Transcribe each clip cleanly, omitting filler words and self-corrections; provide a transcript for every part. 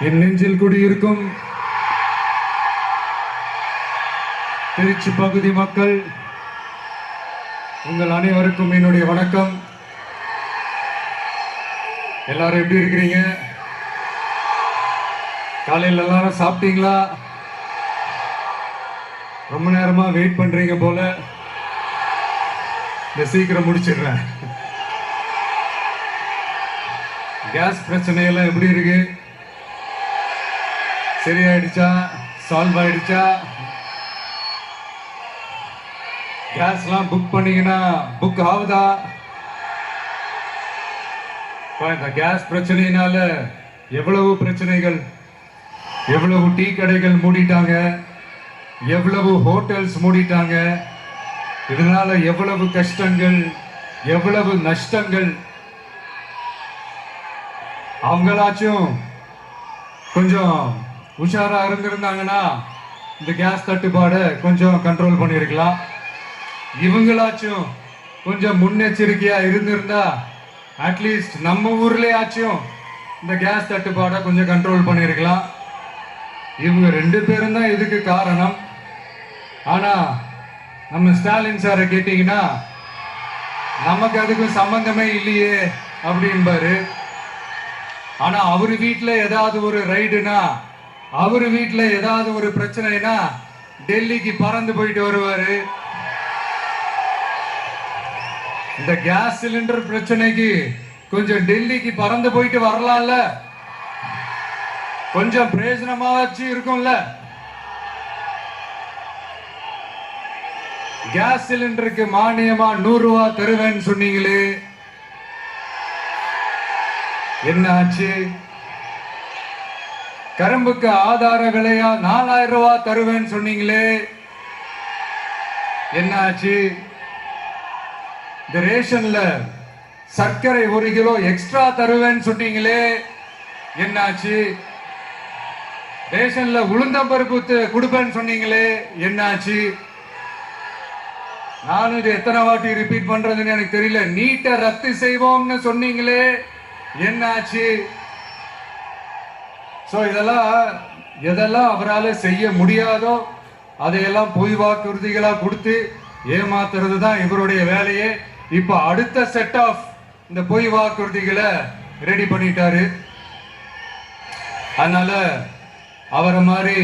என் நெஞ்சில் குடியிருக்கும் திருச்சி பகுதி மக்கள் உங்கள் அனைவருக்கும் என்னுடைய வணக்கம். எல்லாரும் எப்படி இருக்கிறீங்க? காலையில் எல்லாரும் சாப்பிட்டீங்களா? ரொம்ப நேரமா வெயிட் பண்றீங்க போல. சீக்கிரம் முடிச்சிடுறேன். கேஸ் பிரச்சனையெல்லாம் எப்படி இருக்கு? சரியாயிடுச்சா? சால்வ் ஆயிடுச்சா? கேஸ்லாம் புக் பண்ணீங்கன்னா புக் ஆகுதா? இந்த கேஸ் பிரச்சனையினால எவ்வளவு பிரச்சனைகள், எவ்வளவு டீ கடைகள் மூடிட்டாங்க, எவ்வளவு ஹோட்டல்ஸ் மூடிட்டாங்க, இதனால எவ்வளவு கஷ்டங்கள், எவ்வளவு நஷ்டங்கள். அவங்களாச்சும் கொஞ்சம் உஷாரா இருந்திருந்தாங்கன்னா இந்த கேஸ் தட்டுப்பாடை கொஞ்சம் கண்ட்ரோல் பண்ணிருக்கலாம். இவங்களாச்சும் கொஞ்சம் முன்னெச்சரிக்கையா இருந்திருந்தா அட்லீஸ்ட் நம்ம ஊர்லயாச்சும் இந்த கேஸ் தட்டுப்பாடை கொஞ்சம் கண்ட்ரோல் பண்ணிருக்கலாம். இவங்க 2 பேரும் தான் இதுக்கு காரணம். ஆனா நம்ம ஸ்டாலின் சாரை கேட்டீங்கன்னா நமக்கு அதுக்கு சம்பந்தமே இல்லையே அப்படின்பாரு. ஆனா அவரு வீட்டுல ஏதாவது ஒரு ரைடுனா, அவரு வீட்டுல ஏதாவது ஒரு பிரச்சனைனா டெல்லிக்கு பறந்து போயிட்டு வருவாரு. இந்த கேஸ் சிலிண்டர் பிரச்சனைக்கு கொஞ்சம் டெல்லிக்கு பறந்து போயிட்டு வரலாம்ல, கொஞ்சம் பிரயோஜனமாச்சு இருக்கும்ல. கேஸ் சிலிண்டருக்கு மானியமா 100 ரூபாய் தருவேன்னு சொன்னீங்களே, என்ன ஆச்சு? கரும்புக்கு ஆதார விலையா 4000 ரூபாய் தருவேன்னு சொன்னீங்களே, என்ன ஆச்சு? இந்த ரேஷன்ல சர்க்கரை 1 கிலோ எக்ஸ்ட்ரா தருவேன்னு சொன்னீங்களே, என்னாச்சு? ரேஷன்ல உளுந்தம்பருப்பு கொடுப்பேன்னு சொன்னீங்களே, என்னாச்சு? நானும் இது எத்தனை வாட்டி ரிப்பீட் பண்றதுன்னு எனக்கு தெரியல. நீட்டை ரத்து செய்வோம்னு சொன்னீங்களே, என்னாச்சு? சோ எதெல்லாம் அவரால் செய்ய முடியாதோ அதையெல்லாம் பொய் வாக்குறுதிகளா கொடுத்து ஏமாத்துறது தான் இவருடைய வேலையே. இப்ப அடுத்த செட் ஆஃப் இந்த பொய் வாக்குறுதிகளை ரெடி பண்ணிட்டாரு. அதனால அவரை மாதிரி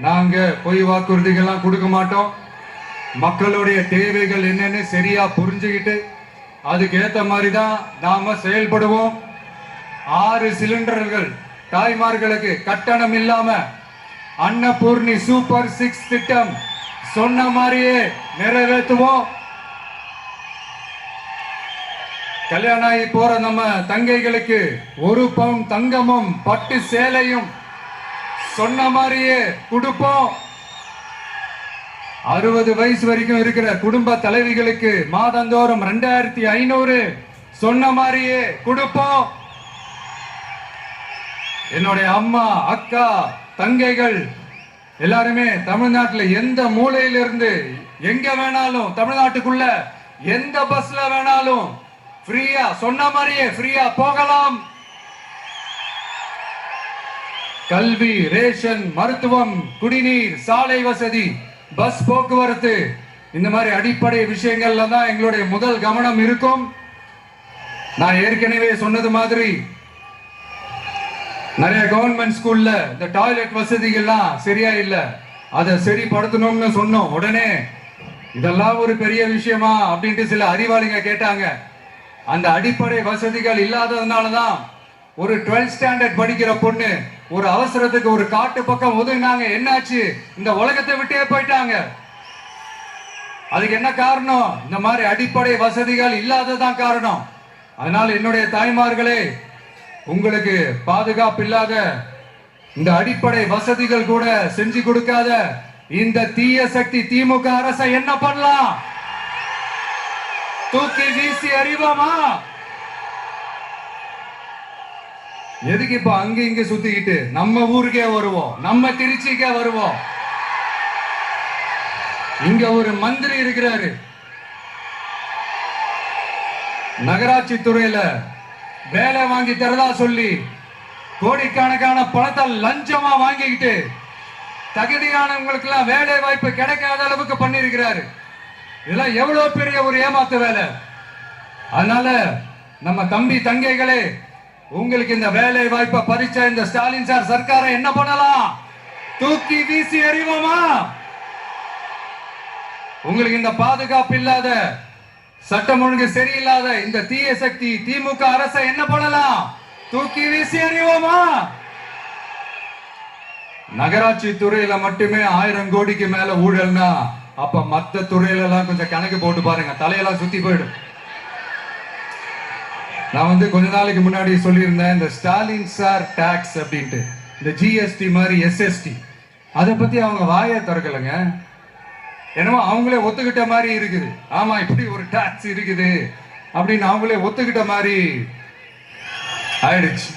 நாங்க பொய் வாக்குறுதிகள்லாம் கொடுக்க மாட்டோம். மக்களுடைய தேவைகள் என்னன்னு சரியா புரிஞ்சுக்கிட்டு அதுக்கு ஏத்த மாதிரி தான் நாம செயல்படுவோம். 6 சிலிண்டர்கள் தாய்மார்களுக்கு கட்டணம் இல்லாம அன்னபூர்ணி சூப்பர் 6 திட்டம் சொன்ன மாதிரியே நிறைவேற்றுவோம். கல்யாணம் ஆகி போற நம்ம தங்கைகளுக்கு 1 பவுன் தங்கமும் பட்டு சேலையும் சொன்ன மாதிரியே கொடுப்போம். 60 வயசு வரைக்கும் இருக்கிற குடும்ப தலைவிகளுக்கு மாதந்தோறும் 2500 சொன்ன மாதிரியே கொடுப்போம். என்னுடைய அம்மா, அக்கா, தங்கைகள் எல்லாருமே தமிழ்நாட்டில் எந்த மூலையிலிருந்து எங்க வேணாலும், தமிழ்நாட்டுக்குள்ள எந்த பஸ்ல வேணாலும் ஃப்ரீயா சொன்ன மாதிரியே ஃப்ரீயா போகலாம். கல்வி, ரேஷன், மருத்துவம், குடிநீர், சாலை வசதி, பஸ் போக்குவரத்து, இந்த மாதிரி அடிப்படை விஷயங்கள்ல தான் எங்களுடைய முதல் கவனம் இருக்கும். நான் ஏற்கனவே சொன்னது மாதிரி நிறைய கவர்மெண்ட் ஸ்கூல்ல இந்த டாய்லெட் வசதிகள்லாம் சரியா இல்ல, அதை சரிப்படுத்தணும்னு சொன்னோம். உடனே இதெல்லாம் ஒரு பெரிய விஷயமா அப்படின்ட்டு சில அறிவாளிங்க கேட்டாங்க. அந்த அடிப்படை வசதிகள் இல்லாததுனாலதான் ஒரு 12th ஸ்டாண்டர்ட் படிக்கிற பொண்ணு ஒரு அவசரத்துக்கு ஒரு காட்டு பக்கம் ஒதுங்கினாங்க. என்னாச்சு? இந்த உலகத்தை விட்டே போயிட்டாங்க. அதுக்கு என்ன காரணம்? இந்த மாதிரி அடிப்படை வசதிகள் இல்லாததான் காரணம். அதனால என்னுடைய தாய்மார்களே, உங்களுக்கு பாதுகாப்பு இல்லாத இந்த அடிப்படை வசதிகள் கூட செஞ்சு கொடுக்காத இந்த தீய சக்தி திமுக அரசை என்ன பண்ணலாம்? தூக்கி வீசி அறிவோமா? எதுக்கு இப்ப அங்க இங்க சுத்திக்கிட்டு நம்ம ஊருக்கே வருவோம், நம்ம திருச்சிக்கே வருவோம். இங்க ஒரு மந்திரி இருக்கிறாரு, நகராட்சி துறையில வேலை வாங்கி தரதா சொல்லி கோடிக்கணக்கான பணத்தை லஞ்சமா வாங்கிக்கிட்டு தகுதியானவங்களுக்கு எல்லாம் வேலை வாய்ப்பு கிடைக்காத அளவுக்கு பண்ணிருக்கிறாரு. இதெல்லாம் எவ்வளவு பெரிய ஒரு ஏமாத்து வேலை. அதனால நம்ம தம்பி தங்கைகளே, உங்களுக்கு இந்த வேலை வாய்ப்பை பறிச்ச இந்த ஸ்டாலின் சார் சர்க்காரை என்ன பண்ணலாம்? தூக்கி வீசி எறிவோமா? உங்களுக்கு இந்த பாதுகாப்பு இல்லாத, சட்டம் ஒழுங்கு சரியில்லாத இந்த தீய சக்தி திமுக அரசை என்ன பண்ணலாம்? தூக்கி வீசி எறிவோமா? நகராட்சி துறையில மட்டுமே 1000 கோடிக்கு மேல ஊழல்னா அப்ப மத்த துறையில எல்லாம் கொஞ்சம் கணக்கு போட்டு பாருங்க, தலையெல்லாம் சுத்தி போயிடும். நான் கொஞ்ச நாளைக்கு முன்னாடி சொல்லியிருந்தேன், இந்த ஸ்டாலின் சார் டாக்ஸ் அப்படின்ட்டு, இந்த ஜிஎஸ்டி மாதிரி எஸ்எஸ்டி, அதை பத்தி அவங்க வாயை திறக்கலைங்க. என்னமோ அவங்களே ஒத்துக்கிட்ட மாதிரி இருக்குது. ஆமா, இப்படி ஒரு டாக்ஸ் இருக்குது அப்படின்னு அவங்களே ஒத்துக்கிட்ட மாதிரி ஆயிடுச்சு.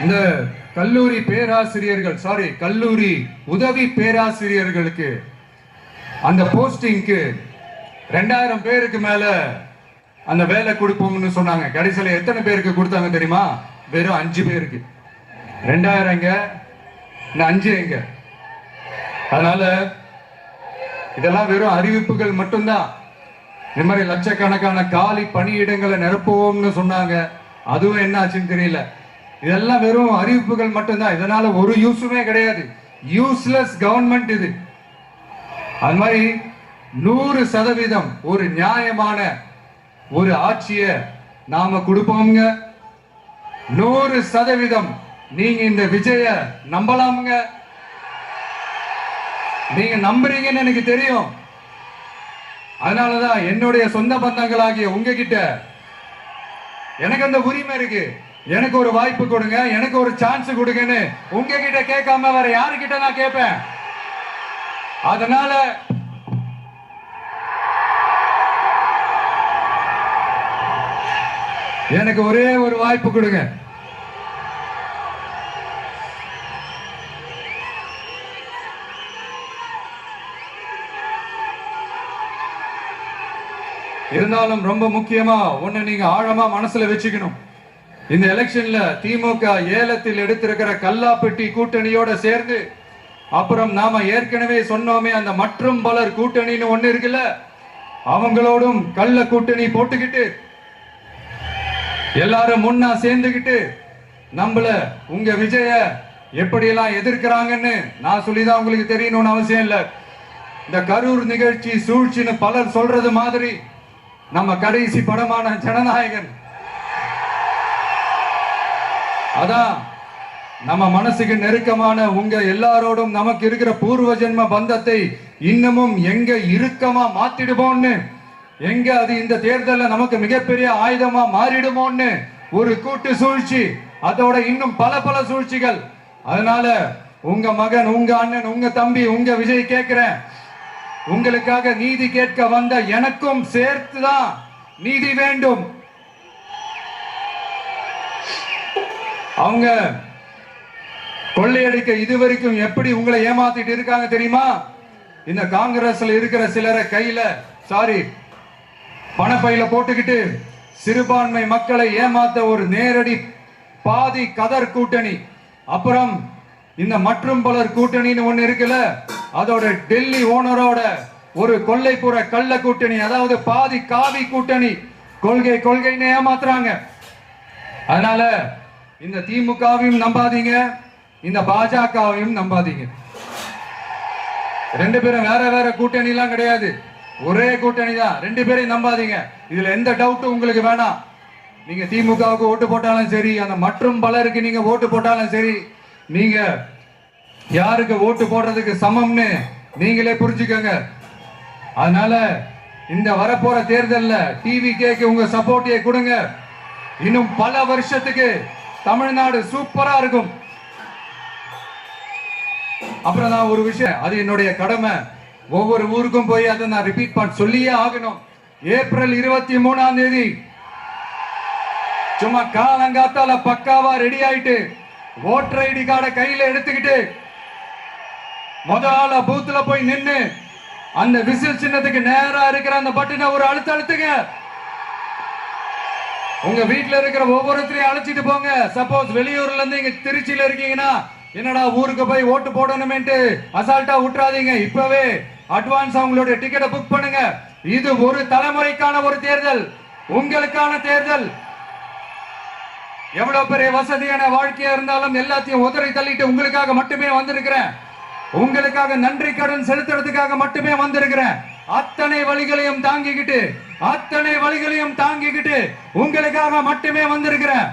இந்த கல்லூரி பேராசிரியர்கள், கல்லூரி உதவி பேராசிரியர்களுக்கு அந்த போஸ்டிங்க்கு 2000 பேருக்கு மேல அந்த வேலை கொடுப்போம்னு சொன்னாங்க. கடைசியில் எத்தனை பேருக்கு கொடுத்தாங்க தெரியுமா? வெறும் 5 பேருக்கு. 2000 எங்க, 5 எங்க? அதனால இதெல்லாம் வெறும் அறிவிப்புகள் மட்டும்தான். இந்த மாதிரி லட்சக்கணக்கான காலி பணியிடங்களை நிரப்புவோம்னு சொன்னாங்க, அதுவும் என்ன ஆச்சுன்னு தெரியல. இதெல்லாம் வெறும் அறிவிப்புகள் மட்டும்தான். இதனால ஒரு யூஸுமே கிடையாது. யூஸ்லெஸ் கவர்மெண்ட் இது. அது மாதிரி 100% ஒரு நியாயமான ஒரு ஆட்சிய நாம கொடுப்போம்ங்க. 100% நீங்க இந்த விஜய நம்பலாமுங்க. நீங்க நம்புறீங்கன்னு எனக்கு தெரியும். அதனாலதான் என்னுடைய சொந்த பந்தங்களாகிய உங்ககிட்ட எனக்கு அந்த உரிமை இருக்கு. எனக்கு ஒரு வாய்ப்பு கொடுங்க, எனக்கு ஒரு சான்ஸ் கொடுங்கன்னு உங்ககிட்ட கேட்காம வேற யாருக்கிட்ட நான் கேட்பேன்? அதனால எனக்கு ஒரே ஒரு வாய்ப்பு கொடுங்க. இருந்தாலும் ரொம்ப முக்கியமா ஒண்ணு நீங்க ஆழமா மனசுல வச்சுக்கணும். இந்த எலெக்ஷன்ல திமுக ஏலத்தில் எடுத்திருக்கிற கல்லாப்பட்டி கூட்டணியோட சேர்ந்து, அப்புறம் நாம ஏற்கனவே சொன்னோமே அந்த மற்றும் பலர் கூட்டணின்னு ஒண்ணு இருக்குல்ல, அவங்களோடும் கள்ள கூட்டணி போட்டுக்கிட்டு எல்லாரும் முன்னா சேர்ந்துகிட்டு நம்மள உங்க விஜய எப்படியெல்லாம் எதிர்க்கிறாங்கன்னு நான் சொல்லிதான் உங்களுக்கு தெரியணும்னு அவசியம் இல்லை. இந்த கரூர் நிகழ்ச்சி சூழ்ச்சின்னு பலர் சொல்றது மாதிரி நம்ம கடைசி படமான ஜனநாயகன், அதான் நம்ம மனசுக்கு நெருக்கமான உங்க எல்லாரோடும் நமக்கு இருக்கிற பூர்வ ஜென்ம பந்தத்தை இன்னமும் எங்க இறுக்கமா மாத்திடுவோம்னு, எங்க அது இந்த தேர்தலில் நமக்கு மிகப்பெரிய ஆயுதமா மாறிடுமோன்னு ஒரு கூட்டு சூழ்ச்சி, அதோட இன்னும் பல பல சூழ்ச்சிகள். அதனால உங்க மகன், உங்க அண்ணன், உங்க தம்பி, உங்க விஜய் கேட்கிறேன், உங்களுக்காக நீதி கேட்க வந்த எனக்கும் சேர்த்துதான் நீதி வேண்டும். அவங்க கொள்ளையடிக்க இதுவரைக்கும் எப்படி உங்களை ஏமாத்திட்டு இருக்காங்க தெரியுமா? இந்த காங்கிரஸ்ல இருக்கிற சிலரை கையில பணப்பையில போட்டுக்கிட்டு சிறுபான்மை மக்களை ஏமாத்த ஒரு நேரடி பாதி கதர் கூட்டணி, அப்புறம் இந்த மற்றும் பலர் கூட்டணின்னு ஒண்ணு இருக்குல்ல, அதோட டெல்லி ஓனரோட ஒரு கொள்ளைப்புற கள்ள கூட்டணி, அதாவது பாதி காவி கூட்டணி. கொள்கை கொள்கைன்னு ஏமாத்துறாங்க. அதனால இந்த திமுகவையும் நம்பாதீங்க, இந்த பாஜகவையும் நம்பாதீங்க. 2 பேரும் வேற வேற கூட்டணி எல்லாம் கிடையாது, ஒரே கூட்டணி தான். 2 பேரையும் நம்பாதீங்க. இதுல எந்த டவுட்டும் உங்களுக்கு வேணாம். நீங்க திமுகவுக்கு ஓட்டு போட்டாலும் சரி, அந்த மற்றும் பலருக்கு நீங்க ஓட்டு போட்டாலும் சரி, நீங்க யாருக்கு ஓட்டு போடுறதுக்கு சமம்னு நீங்களே புரிஞ்சுக்கோங்க. அதனால இந்த வரப்போற தேர்தல்ல டிவிகேக்கு உங்க சப்போர்ட்டை கொடுங்க. இன்னும் பல வருஷத்துக்கு தமிழ்நாடு சூப்பரா இருக்கும். அப்புறம் நான் ஒரு விஷயம், அது என்னுடைய கடமை, ஒவ்வொரு ஊருக்கும் போய் அதை நான் ரிப்பீட் பண்ண சொல்லியே ஆகணும். ஏப்ரல் 23ஆம் தேதி சும்மா காலங்காத்தால பக்காவா ரெடி ஆயிட்டு ஓட்டர் ஐடி கார்டை கையில எடுத்துக்கிட்டு முதல்ல பூத்துல போய் நின்னு அந்த விசில் சின்னத்துக்கு நேரா இருக்கிற அந்த பட்டனை ஒரு அழுத்துங்க. உங்க வீட்டுல இருக்கிற ஒவ்வொருத்தரையும் அழைச்சிட்டு போங்க. சப்போஸ் வெளியூர்ல இருந்து இங்க திருச்சியில இருக்கீங்கன்னா, என்னடா ஊருக்கு போய் ஓட்டு போடணுமேட்டு அசால்ட்டா விட்டுறாதீங்க. இப்பவே அட்வான்ஸ் அவங்களுடைய டிக்கெட்டை புக் பண்ணுங்க. இது ஒரு தலைமுறைக்கான ஒரு தேர்தல், உங்களுக்கான தேர்தல். எவ்வளவு பெரிய வசதியான வாழ்க்கையா இருந்தாலும் எல்லாத்தையும் உதறி தள்ளிட்டு உங்களுக்காக மட்டுமே வந்திருக்கிறேன். உங்களுக்காக நன்றி கடன் செலுத்துறதுக்காக மட்டுமே வந்திருக்கிறேன். அத்தனை வழிகளையும் தாங்கிக்கிட்டு உங்களுக்காக மட்டுமே வந்திருக்கிறேன்.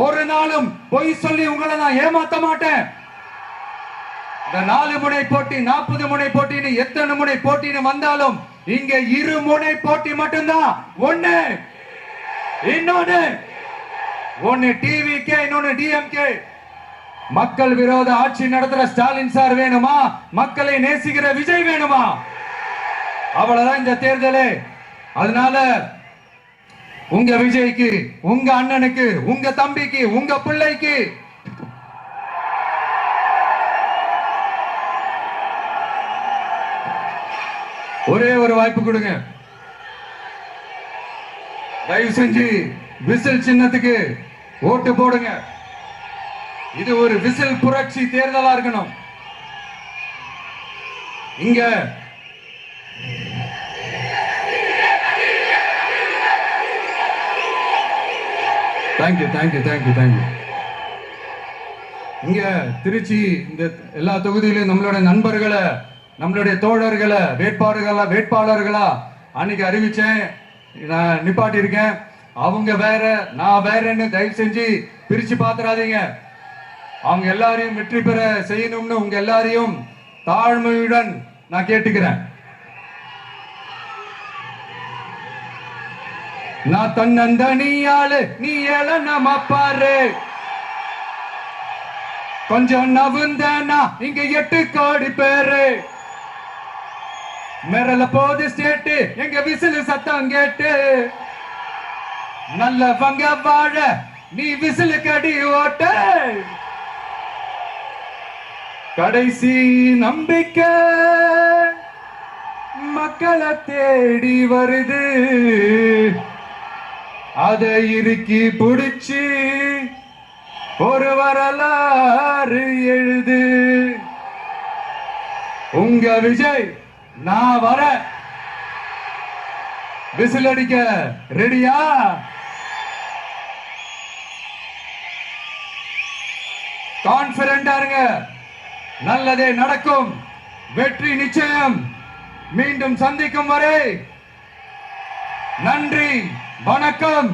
ஒரு நாளும் பொய் சொல்லி உங்களை நான் ஏமாத்த மாட்டேன். இந்த 4 முனை போட்டி 40 முனை போட்டின்னு எத்தனை முனை போட்டின்னு வந்தாலும் இங்க 2 முனை போட்டி மட்டும்தான். ஒன்னு டிவிகே, இன்னொன்னு டிஎம்கே. மக்கள் விரோத ஆட்சி நடத்துற ஸ்டாலின் சார் வேணுமா, மக்களை நேசிக்கிற விஜய் வேணுமா? அவ்வளவுதான் இந்த தேர்தலே. அதனால உங்க விஜய்க்கு, உங்க அண்ணனுக்கு, உங்க தம்பிக்கு, உங்க பிள்ளைக்கு ஒரே ஒரு வாய்ப்பு கொடுங்க. தயவு செஞ்சு விசில் சின்னத்துக்கு ஓட்டு போடுங்க. இது ஒரு விசில் புரட்சி தேர்தலா இருக்கணும். இங்க தேங்க்யூ. இங்க திருச்சி இந்த எல்லா தொகுதியிலும் நம்மளுடைய நண்பர்களை, நம்மளுடைய தோழர்களை வேட்பாளர்களா அன்னைக்கு அறிவிச்சேன், நான் நிப்பாட்டி இருக்கேன். அவங்க வேற, நான் வேறன்னு தயவு செஞ்சு பிரிச்சு பாத்துறாதீங்க. அவங்க எல்லாரையும் வெற்றி பெற செய்யணும்னு உங்க எல்லாரையும் தாழ்மையுடன் நான் கேட்டுக்கிறேன். நான் தன்னந்தனியாளு, நீ ஏழ நம்ம பாரு, கொஞ்சம் நவுந்தனா இங்க 8 கோடி பேரு, மிரல போது ஸ்டேட்டு எங்க விசில் சத்தம் கேட்டு, நல்லவங்க வாழ நீ விசில் கடி ஓட்ட, கடைசி நம்பிக்கை மக்களை தேடி வருது, அதை இறுக்கி பிடிச்சி ஒரு வரலாறு எழுது. உங்க விஜய் நான் வர, விசில் அடிக்க ரெடியா? கான்பிடண்டா இருங்க, நல்லதே நடக்கும், வெற்றி நிச்சயம். மீண்டும் சந்திக்கும் வரை நன்றி, வணக்கம்.